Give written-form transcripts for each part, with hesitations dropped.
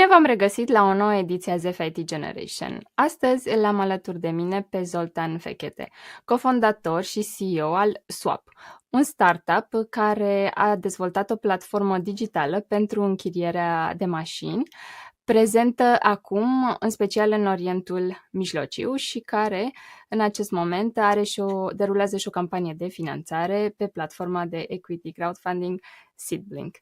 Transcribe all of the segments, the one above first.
Bine v-am regăsit la o nouă ediție a ZFIT Generation. Astăzi îl am alături de mine pe Zoltan Fekete, cofondator și CEO al Swapp, un startup care a dezvoltat o platformă digitală pentru închirierea de mașini, prezentă acum în special în Orientul Mijlociu și care în acest moment derulează și o campanie de finanțare pe platforma de equity crowdfunding SeedBlink.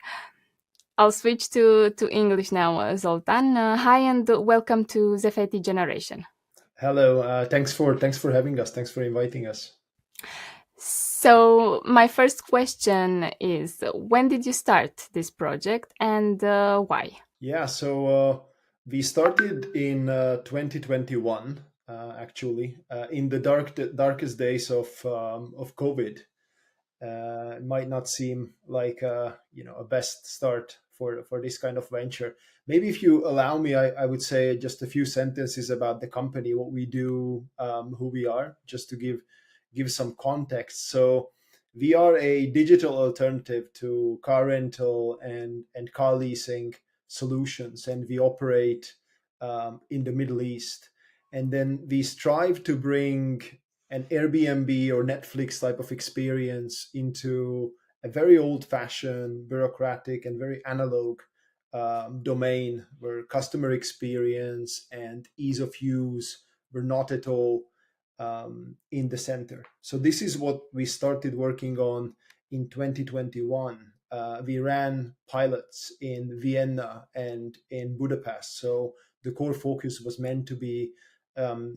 I'll switch to English now, Zoltan. Hi and welcome to ZFIT Generation. Hello, thanks for having us. Thanks for inviting us. So my first question is, when did you start this project and why? Yeah, so we started in 2021, actually, in the darkest days of COVID. It might not seem like a best start for this kind of venture. Maybe if you allow me, I would say just a few sentences about the company, what we do, who we are, just to give some context. So we are a digital alternative to car rental and car leasing solutions, and we operate in the Middle East. And then we strive to bring an Airbnb or Netflix type of experience into a very old-fashioned, bureaucratic, and very analog domain where customer experience and ease of use were not at all in the center. So this is what we started working on in 2021. We ran pilots in Vienna and in Budapest. So the core focus was meant to be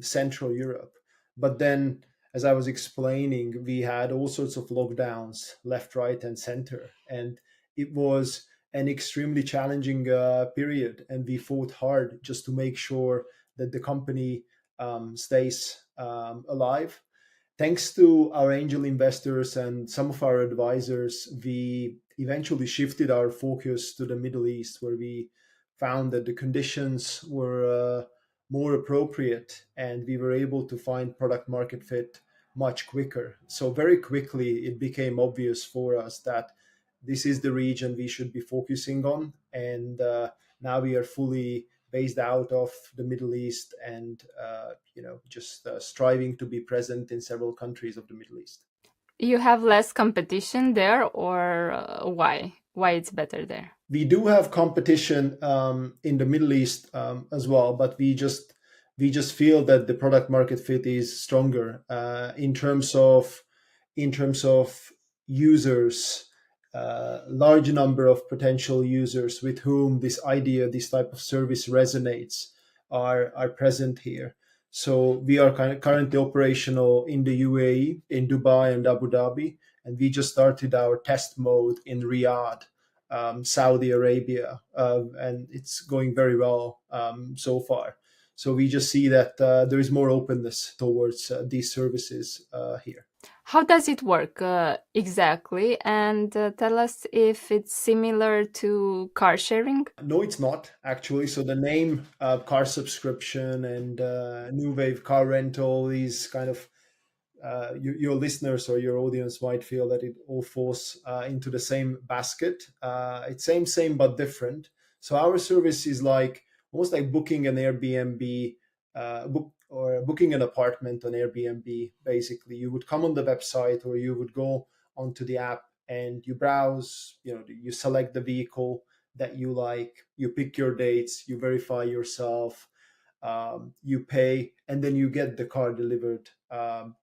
Central Europe. But then, as I was explaining, we had all sorts of lockdowns, left, right, and center. And it was an extremely challenging period. And we fought hard just to make sure that the company stays alive. Thanks to our angel investors and some of our advisors, we eventually shifted our focus to the Middle East, where we found that the conditions were more appropriate, and we were able to find product market fit much quicker. So very quickly, it became obvious for us that this is the region we should be focusing on. And now we are fully based out of the Middle East and just striving to be present in several countries of the Middle East. You have less competition there, or why? Why it's better there? We do have competition in the Middle East as well, but we just feel that the product market fit is stronger in terms of users, large number of potential users with whom this idea, this type of service resonates, are present here. So we are currently operational in the UAE, in Dubai and Abu Dhabi, and we just started our test mode in Riyadh, Saudi Arabia, and it's going very well so far. So we just see that there is more openness towards these services here. How does it work exactly? And tell us if it's similar to car sharing? No, it's not actually. So the name car subscription and new wave car rental is kind of your listeners or your audience might feel that it all falls into the same basket. It's same but different. So our service is almost like booking an Airbnb or booking an apartment on Airbnb. Basically, you would come on the website or you would go onto the app and you browse, you select the vehicle that you like, you pick your dates, you verify yourself, you pay, and then you get the car delivered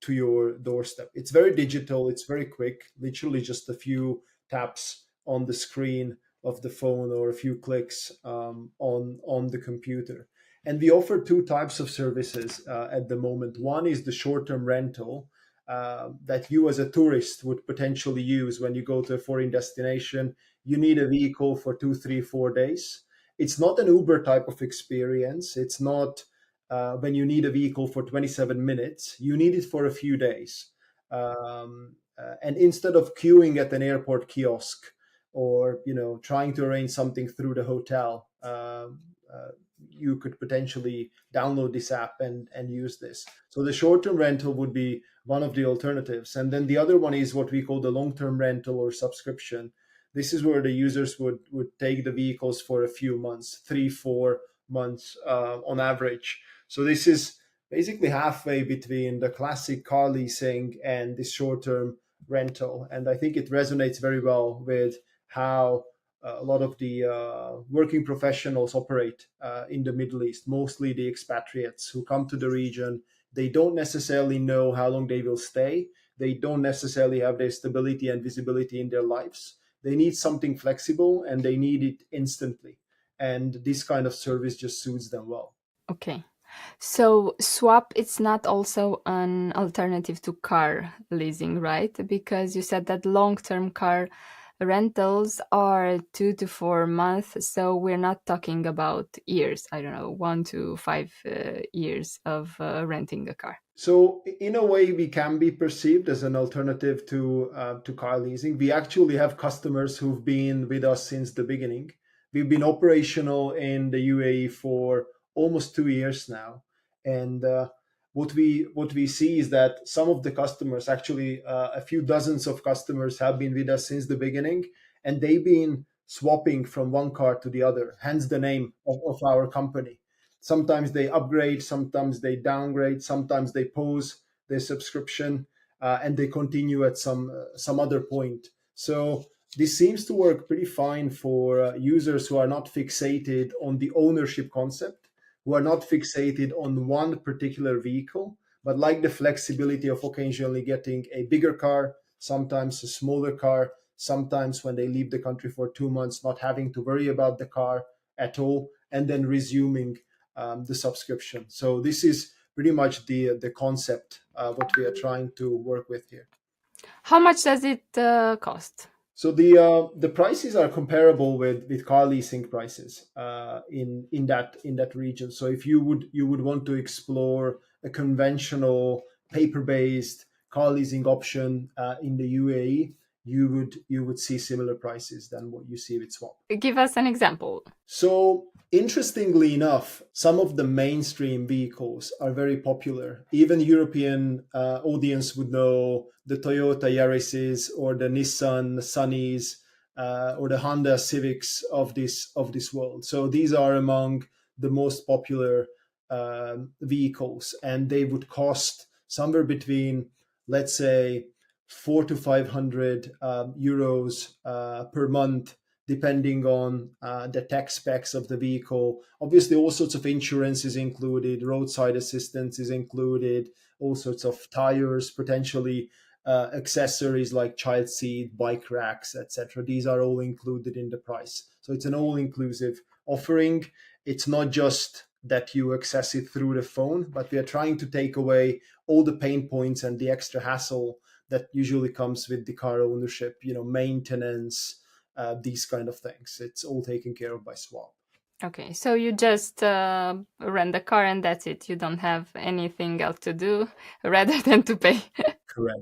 to your doorstep. It's very digital, it's very quick, literally just a few taps on the screen of the phone or a few clicks on the computer. And we offer two types of services at the moment. One is the short-term rental that you as a tourist would potentially use when you go to a foreign destination. You need a vehicle for 2, 3, 4 days. It's not an Uber type of experience. It's not when you need a vehicle for 27 minutes. You need it for a few days. And instead of queuing at an airport kiosk or trying to arrange something through the hotel, you could potentially download this app and use this. So the short-term rental would be one of the alternatives. And then the other one is what we call the long-term rental or subscription. This is where the users would take the vehicles for a few months, 3-4 months on average. So this is basically halfway between the classic car leasing and the short-term rental. And I think it resonates very well with how a lot of the working professionals operate in the Middle East, mostly the expatriates who come to the region. They don't necessarily know how long they will stay. They don't necessarily have their stability and visibility in their lives. They need something flexible and they need it instantly. And this kind of service just suits them well. Okay. So swap, it's not also an alternative to car leasing, right? Because you said that long-term car rentals are 2 to 4 months. So we're not talking about years. I don't know, 1 to 5 years of renting a car. So in a way, we can be perceived as an alternative to car leasing. We actually have customers who've been with us since the beginning. We've been operational in the UAE for almost 2 years now, and what we see is that some of the customers, actually a few dozens of customers, have been with us since the beginning, and they've been swapping from one car to the other. Hence the name of our company. Sometimes they upgrade, sometimes they downgrade, sometimes they pause their subscription and they continue at some other point. So this seems to work pretty fine for users who are not fixated on the ownership concept, who are not fixated on one particular vehicle, but like the flexibility of occasionally getting a bigger car, sometimes a smaller car, sometimes when they leave the country for 2 months, not having to worry about the car at all, and then resuming the subscription. So this is pretty much the concept what we are trying to work with here. How much does it cost? So the prices are comparable with car leasing prices in that region. So if you would want to explore a conventional paper-based car leasing option in the UAE, you would see similar prices than what you see with Swap. Give us an example. So, interestingly enough, some of the mainstream vehicles are very popular. Even European audience would know the Toyota Yaris's or the Nissan Sunnies or the Honda Civics of this world. So these are among the most popular vehicles, and they would cost somewhere between, let's say, 400 to 500 euros per month, depending on the tech specs of the vehicle. Obviously, all sorts of insurance is included, roadside assistance is included, all sorts of tires, potentially accessories like child seat, bike racks, etc. These are all included in the price. So it's an all-inclusive offering. It's not just that you access it through the phone, but we are trying to take away all the pain points and the extra hassle that usually comes with the car ownership, maintenance, these kind of things. It's all taken care of by Swap. Okay, so you just rent the car and that's it. You don't have anything else to do rather than to pay. Correct.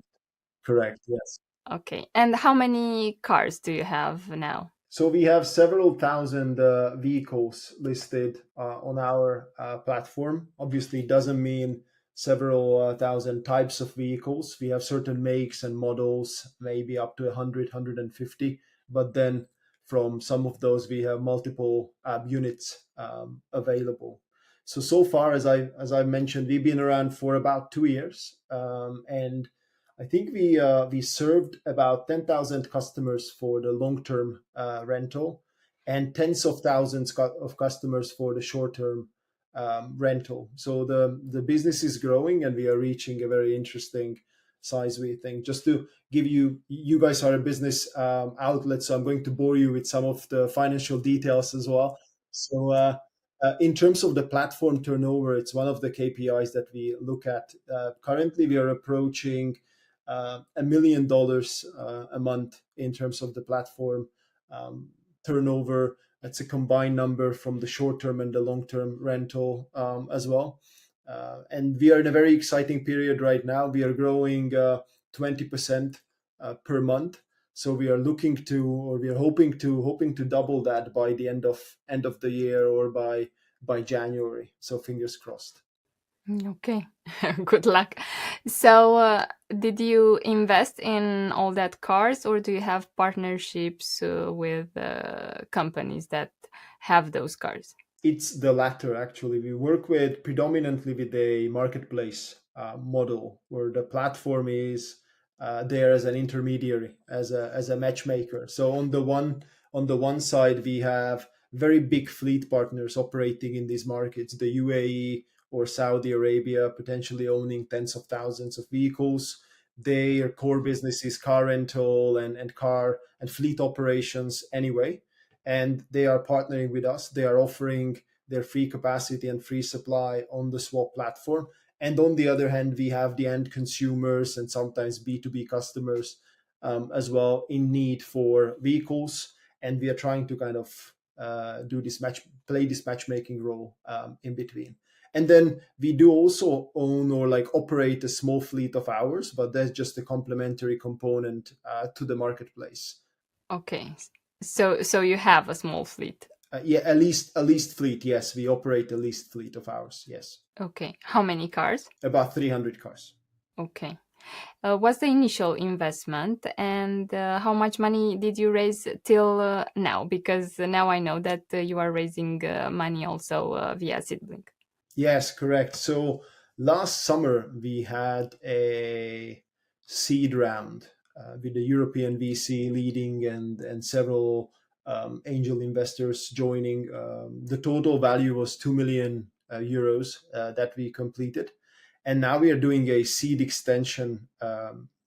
Correct. Yes. Okay, and how many cars do you have now? So we have several thousand vehicles listed on our platform. Obviously, it doesn't mean several thousand types of vehicles. We have certain makes and models, maybe up to 100, but then from some of those, we have multiple units available. So far, as I mentioned, we've been around for about 2 years, and I think we served about 10,000 customers for the long-term rental and tens of thousands of customers for the short-term rental. So the business is growing and we are reaching a very interesting size, we think. Just to give you guys are a business outlet, so I'm going to bore you with some of the financial details as well. So in terms of the platform turnover, it's one of the KPIs that we look at. Currently, we are approaching $1 million a month in terms of the platform turnover. That's a combined number from the short-term and the long-term rental as well. And we are in a very exciting period right now. We are growing 20% per month. So we are looking to, or we are hoping to double that by the end of the year or by January. So fingers crossed. Okay, good luck. So, did you invest in all that cars, or do you have partnerships with companies that have those cars? It's the latter, actually. We work with predominantly with a marketplace model where the platform is there as an intermediary, as a matchmaker. So on the one side, we have very big fleet partners operating in these markets, the UAE or Saudi Arabia, potentially owning tens of thousands of vehicles. Their core business is car rental and car and fleet operations anyway, and they are partnering with us. They are offering their free capacity and free supply on the Swap platform. And on the other hand, we have the end consumers and sometimes B2B customers as well in need for vehicles. And we are trying to kind of play this matchmaking role in between. And then we do also own or like operate a small fleet of ours, but that's just a complementary component to the marketplace. Okay, so you have a small fleet. Yeah, a leased fleet. Yes, we operate a leased fleet of ours. Yes, Okay, how many cars? about 300 cars. Okay. What's the initial investment, and how much money did you raise till now? Because now I know that you are raising money also via SeedBlink. Yes, correct. So last summer we had a seed round with the European VC leading and several angel investors joining. The total value was 2 million euros that we completed, and now we are doing a seed extension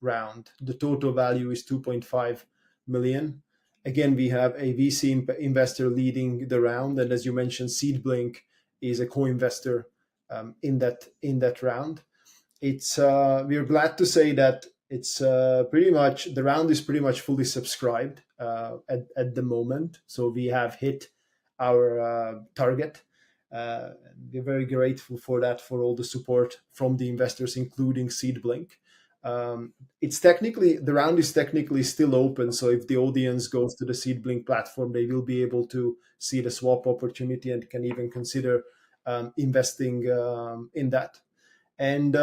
round. The total value is 2.5 million. Again, we have a VC investor leading the round, and as you mentioned, SeedBlink is a co-investor in that round. It's we're glad to say that it's pretty much the round is pretty much fully subscribed at the moment. So we have hit our target. We're very grateful for that, for all the support from the investors, including SeedBlink. It's technically the round is technically still open. So if the audience goes to the SeedBlink platform, they will be able to see the swap opportunity and can even consider investing in that. And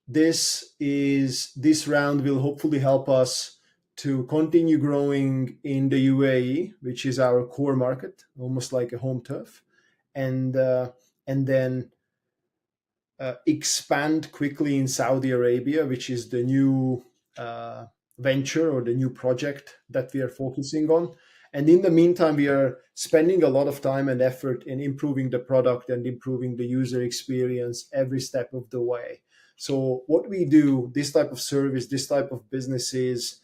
this round will hopefully help us to continue growing in the UAE, which is our core market, almost like a home turf, and then expand quickly in Saudi Arabia, which is the new venture or the new project that we are focusing on. And in the meantime, we are spending a lot of time and effort in improving the product and improving the user experience every step of the way. So what we do, this type of service, this type of business is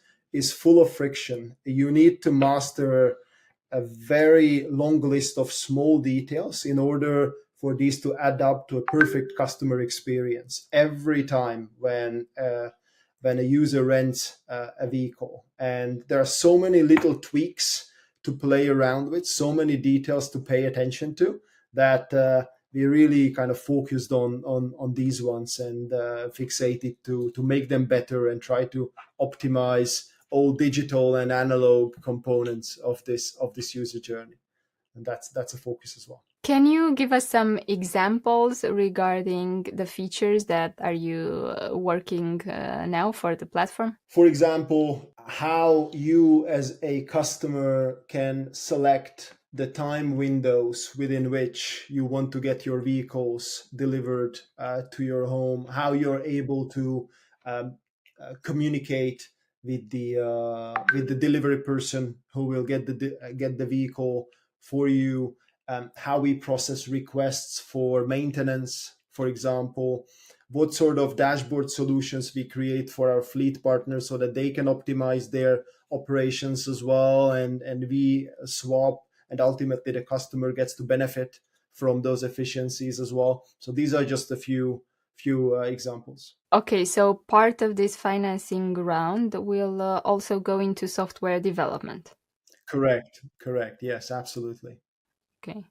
full of friction. You need to master a very long list of small details in order for these to add up to a perfect customer experience every time when a user rents a vehicle. And there are so many little tweaks to play around with, so many details to pay attention to, that we really kind of focused on these ones and fixated to make them better and try to optimize all digital and analog components of this user journey. And that's a focus as well. Can you give us some examples regarding the features that are you working now for the platform? For example, how you as a customer can select the time windows within which you want to get your vehicles delivered to your home, how you're able to communicate with the delivery person who will get the vehicle for you, how we process requests for maintenance, for example, what sort of dashboard solutions we create for our fleet partners so that they can optimize their operations as well, and we swap, and ultimately the customer gets to benefit from those efficiencies as well. So these are just a few examples. Okay, so part of this financing round will also go into software development. Correct, yes, absolutely. Okay.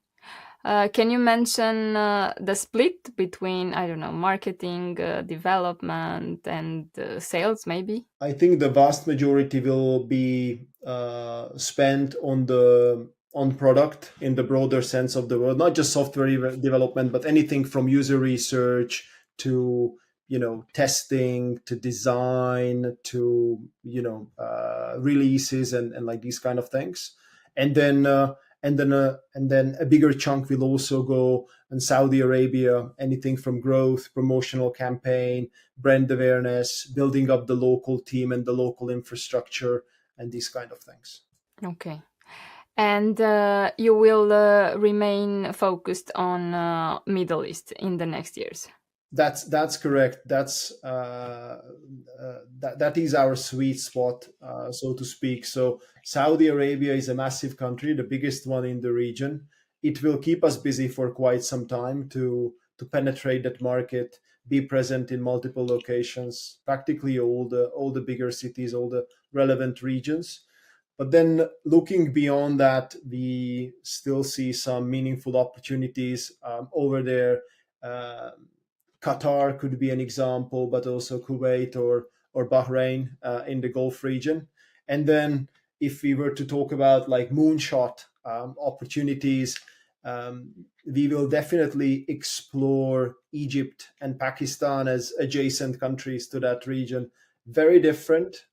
Can you mention the split between, I don't know, marketing, development, and sales, maybe? I think the vast majority will be spent on product in the broader sense of the word, not just software development, but anything from user research to testing to design to releases and like these kind of things. And then a bigger chunk will also go in Saudi Arabia, anything from growth, promotional campaign, brand awareness, building up the local team and the local infrastructure, and these kind of things. Okay. And you will remain focused on Middle East in the next years. That's correct. That is our sweet spot, so to speak. So Saudi Arabia is a massive country, the biggest one in the region. It will keep us busy for quite some time to penetrate that market, be present in multiple locations, practically all the bigger cities, all the relevant regions. But then looking beyond that, we still see some meaningful opportunities over there. Qatar could be an example, but also Kuwait or Bahrain in the Gulf region. And then if we were to talk about like moonshot opportunities, we will definitely explore Egypt and Pakistan as adjacent countries to that region. Very different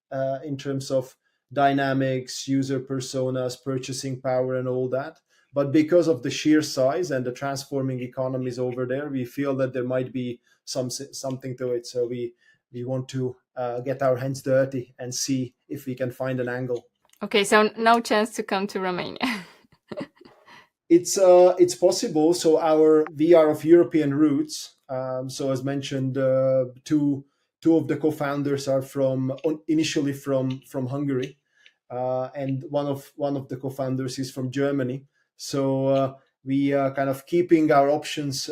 in terms of dynamics, user personas, purchasing power, and all that. But because of the sheer size and the transforming economies over there, we feel that there might be something to it. So we want to get our hands dirty and see if we can find an angle. Okay, so no chance to come to Romania. It's possible. So we are of European roots. So as mentioned, two of the co-founders are initially from Hungary, and one of the co-founders is from Germany. So we are kind of keeping our options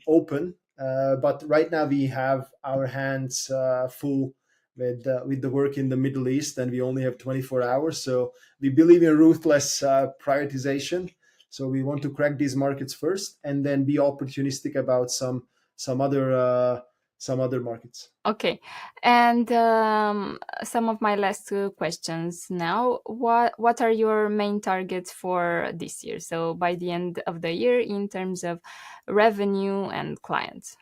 open, but right now we have our hands full with the work in the Middle East, and we only have 24 hours. So we believe in ruthless prioritization. So we want to crack these markets first, and then be opportunistic about some other markets. Okay, and some of my last questions now. What are your main targets for this year? So by the end of the year, in terms of revenue and clients.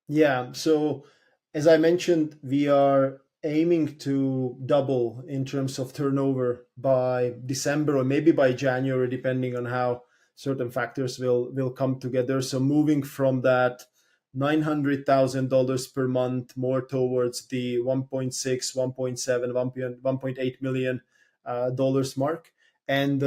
Yeah. So as I mentioned, we are aiming to double in terms of turnover by December or maybe by January, depending on how certain factors will come together. So moving from that $900,000 per month more towards the 1.6, 1.7, 1.8 million dollars mark. And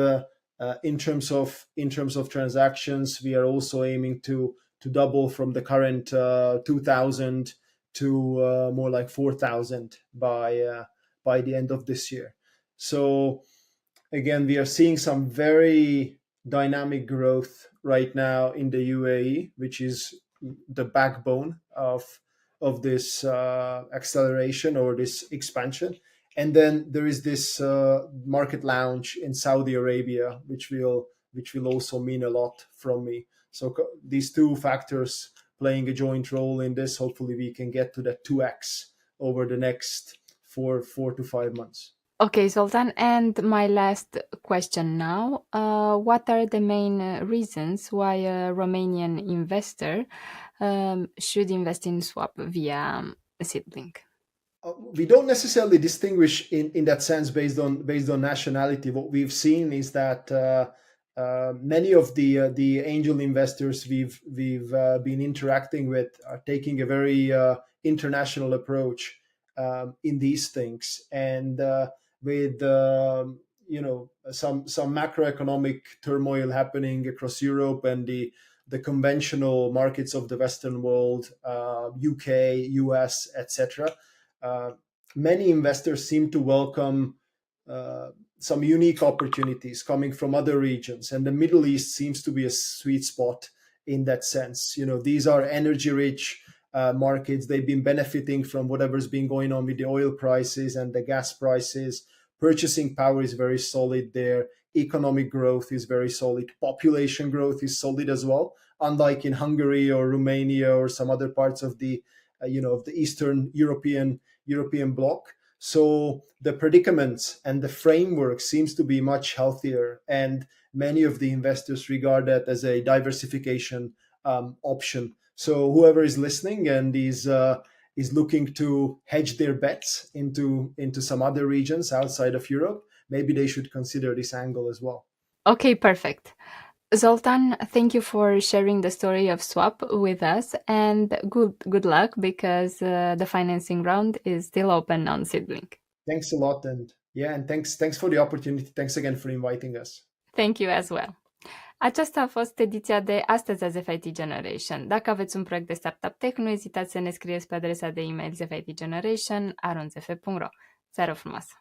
in terms of transactions, we are also aiming to double from the current 2,000 to more like 4,000 by the end of this year. So again, we are seeing some very dynamic growth right now in the UAE, which is the backbone of this acceleration or this expansion. And then there is this market launch in Saudi Arabia, which will also mean a lot from me. So these two factors playing a joint role in this. Hopefully, we can get to that 2x over the next four to 5 months. Okay, Zoltan, and my last question now. What are the main reasons why a Romanian investor should invest in Swap via SeedBlink? We don't necessarily distinguish in that sense based on nationality. What we've seen is that many of the angel investors we've been interacting with are taking a very international approach in these things, and with some macroeconomic turmoil happening across Europe and the conventional markets of the Western world, UK, US, etc. Many investors seem to welcome some unique opportunities coming from other regions, and the Middle East seems to be a sweet spot in that sense. These are energy-rich markets. They've been benefiting from whatever's been going on with the oil prices and the gas prices. Purchasing power is very solid there. Economic growth is very solid. Population growth is solid as well, unlike in Hungary or Romania or some other parts of the of the Eastern European bloc. So the predicaments and the framework seems to be much healthier, and many of the investors regard that as a diversification option. So whoever is listening and is looking to hedge their bets into some other regions outside of Europe, maybe they should consider this angle as well. Okay, perfect. Zoltan, thank you for sharing the story of Swap with us, and good luck because the financing round is still open on SeedBlink. Thanks a lot, and yeah, and thanks for the opportunity. Thanks again for inviting us. Thank you as well. Aceasta a fost ediția de astăzi a ZFIT Generation. Dacă aveți un proiect de startup tech, nu ezitați să ne scrieți pe adresa de e-mail zfitgeneration@zf.ro. Seară frumoasă!